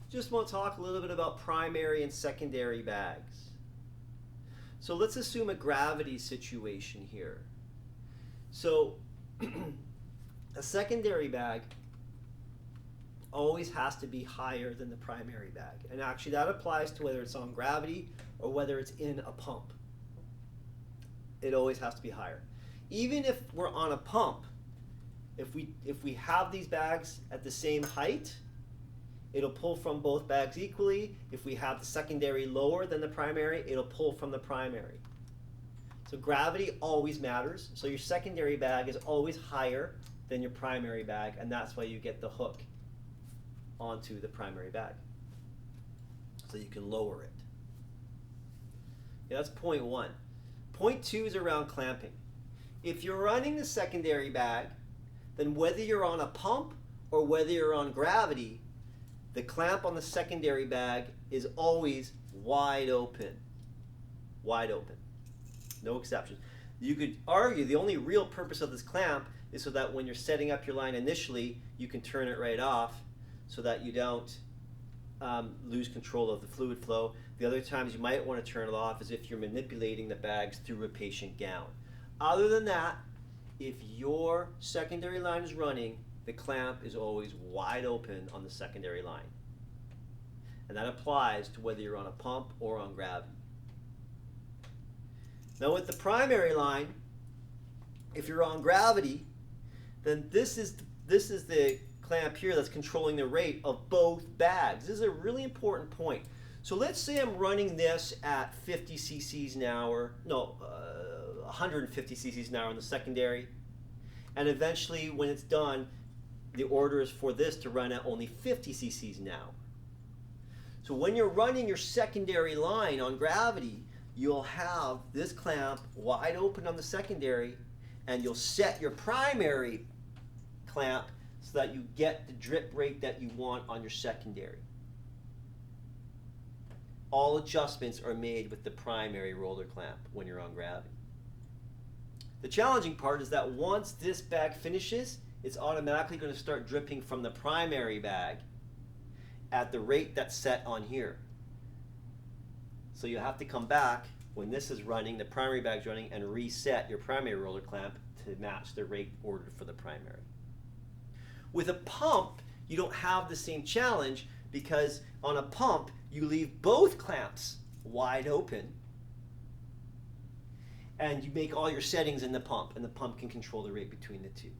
Just want to talk a little bit about primary and secondary bags. So let's assume a gravity situation here. So a secondary bag always has to be higher than the primary bag. And actually that applies to whether it's on gravity or whether it's in a pump. It always has to be higher. Even if we're on a pump, if we have these bags at the same height, it'll pull from both bags equally. If we have the secondary lower than the primary, it'll pull from the primary. So gravity always matters. So your secondary bag is always higher than your primary bag, and that's why you get the hook onto the primary bag. So you can lower it. Yeah, that's point one. Point two is around clamping. If you're running the secondary bag, then whether you're on a pump or whether you're on gravity, the clamp on the secondary bag is always wide open. Wide open. No exceptions. You could argue the only real purpose of this clamp is so that when you're setting up your line initially, you can turn it right off so that you don't lose control of the fluid flow. The other times you might want to turn it off is if you're manipulating the bags through a patient gown. Other than that, if your secondary line is running, the clamp is always wide open on the secondary line. And that applies to whether you're on a pump or on gravity. Now with the primary line, if you're on gravity, then this is the clamp here that's controlling the rate of both bags. This is a really important point. So let's say I'm running this at 50 cc's an hour, 150 cc's an hour in the secondary, and eventually when it's done, the order is for this to run at only 50 cc's an hour. So when you're running your secondary line on gravity, you'll have this clamp wide open on the secondary, and you'll set your primary clamp so that you get the drip rate that you want on your secondary. All adjustments are made with the primary roller clamp when you're on gravity. The challenging part is that once this bag finishes, it's automatically going to start dripping from the primary bag at the rate that's set on here. So you have to come back when this is running, the primary bag's running, and reset your primary roller clamp to match the rate ordered for the primary. With a pump, you don't have the same challenge because on a pump, you leave both clamps wide open and you make all your settings in the pump, and the pump can control the rate between the two.